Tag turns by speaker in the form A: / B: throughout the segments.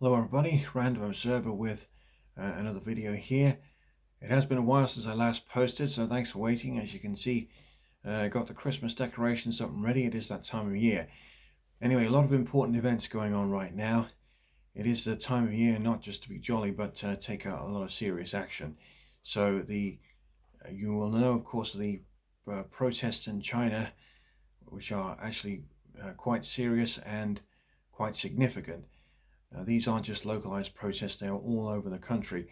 A: Hello everybody, Random Observer with another video here. It has been a while since I last posted, so thanks for waiting. As you can see, I got the Christmas decorations up and ready. It is that time of year. Anyway, a lot of important events going on right now. It is the time of year not just to be jolly, but take a lot of serious action. So you will know, of course, the protests in China, which are actually quite serious and quite significant. These aren't just localized protests, they are all over the country.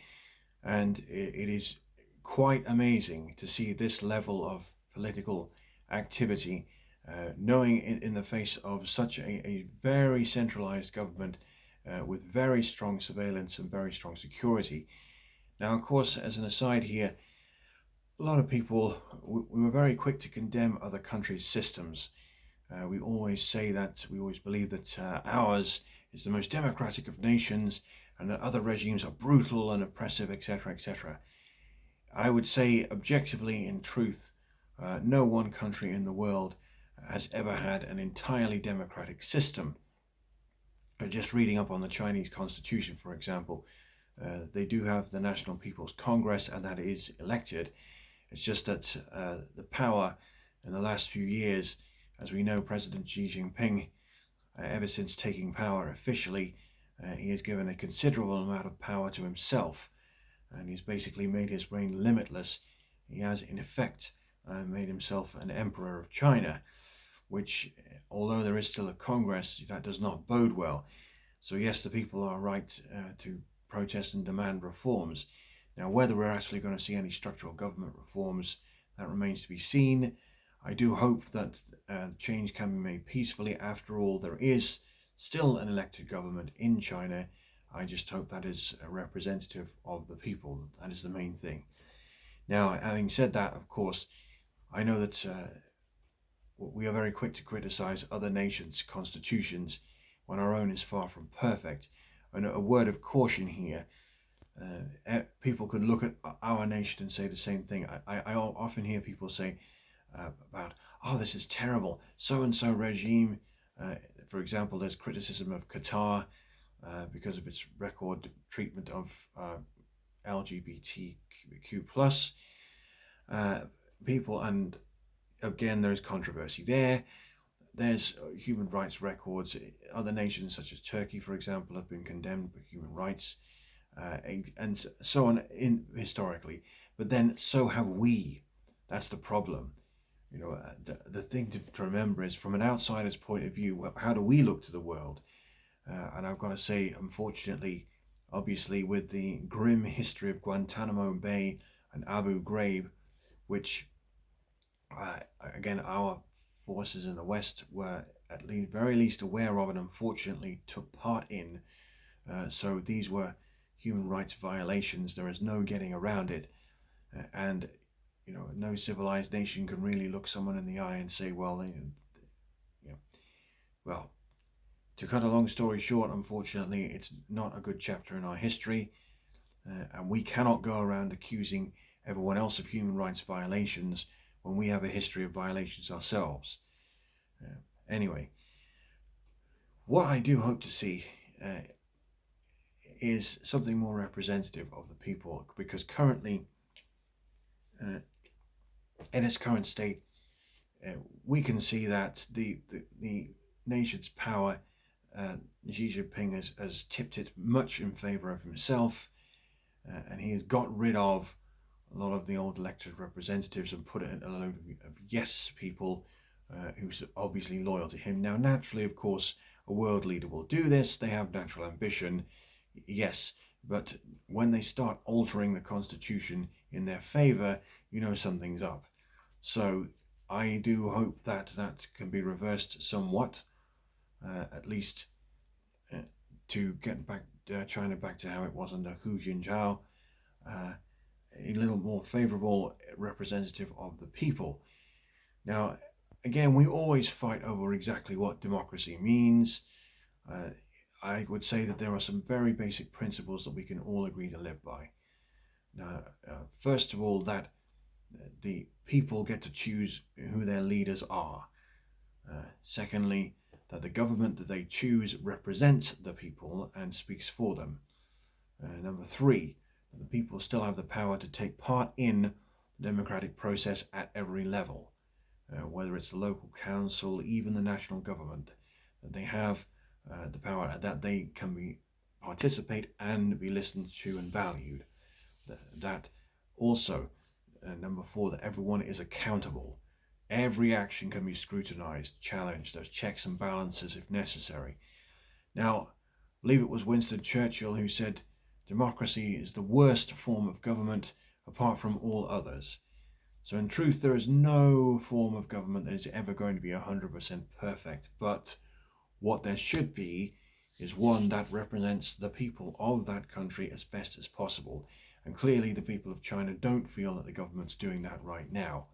A: And it is quite amazing to see this level of political activity, knowing in the face of such a very centralized government with very strong surveillance and very strong security. Now, of course, as an aside here, a lot of people, we were very quick to condemn other countries' systems. We always say that, we always believe that ours is the most democratic of nations and that other regimes are brutal and oppressive, etc., etc. I would say objectively, in truth, no one country in the world has ever had an entirely democratic system. Just reading up on the Chinese constitution, for example, they do have the National People's Congress, and that is elected. It's just that the power in the last few years, as we know, President Xi Jinping, ever since taking power officially, he has given a considerable amount of power to himself, and he's basically made his reign limitless. He has, in effect, made himself an emperor of China, which, although there is still a Congress, that does not bode well. So yes, the people are right to protest and demand reforms. Now, whether we're actually going to see any structural government reforms, that remains to be seen. I do hope that change can be made peacefully. After all, there is still an elected government in China. I just hope that is a representative of the people. That is the main thing. Now, having said that, of course, I know that we are very quick to criticize other nations' constitutions when our own is far from perfect. And a word of caution here, people could look at our nation and say the same thing. I often hear people say about, oh, this is terrible, so-and-so regime. For example, there's criticism of Qatar because of its record treatment of LGBTQ plus people, and again, there's controversy there. There's human rights records. Other nations, such as Turkey, for example, have been condemned for human rights, and so on historically. But then, so have we. That's the problem. The thing to remember is, from an outsider's point of view, how do we look to the world? And I've got to say, unfortunately, obviously, with the grim history of Guantanamo Bay and Abu Ghraib, which, again, our forces in the West were at least very least aware of and unfortunately took part in. So these were human rights violations. There is no getting around it. And no civilized nation can really look someone in the eye and say, well, well, to cut a long story short, unfortunately, it's not a good chapter in our history, and we cannot go around accusing everyone else of human rights violations when we have a history of violations ourselves. Anyway, what I do hope to see is something more representative of the people, because currently, in its current state, we can see that the nation's power, Xi Jinping has tipped it much in favor of himself, and he has got rid of a lot of the old elected representatives and put it in a load of yes people who's obviously loyal to him. Now, naturally, of course, a world leader will do this. They have natural ambition, yes, but when they start altering the constitution in their favor, something's up. So I do hope that can be reversed somewhat, at least to get back China back to how it was under Hu Jintao, a little more favorable representative of the people. Now, again, we always fight over exactly what democracy means. I would say that there are some very basic principles that we can all agree to live by. Now, first of all, that the people get to choose who their leaders are. Secondly, that the government that they choose represents the people and speaks for them. Number three, that the people still have the power to take part in the democratic process at every level, whether it's the local council, even the national government, that they have the power that they can participate and be listened to and valued. That also, number four, that everyone is accountable. Every action can be scrutinized, challenged. There's checks and balances if necessary. Now, I believe it was Winston Churchill who said, democracy is the worst form of government apart from all others. So in truth, there is no form of government that is ever going to be 100% perfect. But what there should be is one that represents the people of that country as best as possible. And clearly the people of China don't feel that the government's doing that right now.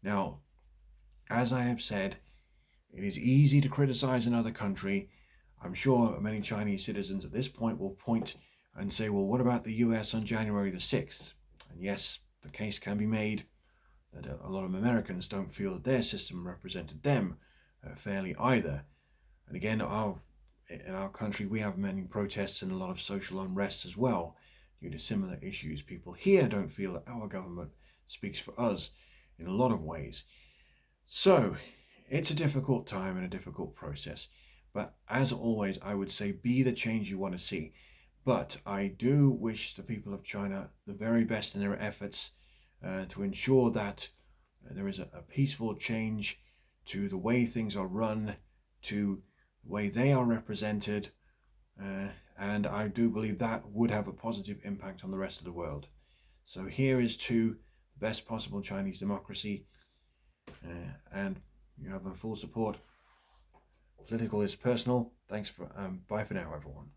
A: Now, as I have said, it is easy to criticize another country. I'm sure many Chinese citizens at this point will point and say, well, what about the US on January the 6th? And yes, the case can be made that a lot of Americans don't feel that their system represented them fairly either. And again, in our country, we have many protests and a lot of social unrest as well due to similar issues. People here don't feel that our government speaks for us in a lot of ways. So it's a difficult time and a difficult process. But as always, I would say be the change you want to see. But I do wish the people of China the very best in their efforts to ensure that there is a peaceful change to the way things are run, to the way they are represented. And I do believe that would have a positive impact on the rest of the world. So here is to the best possible Chinese democracy. And you have my full support. Political is personal. Thanks for bye for now, everyone.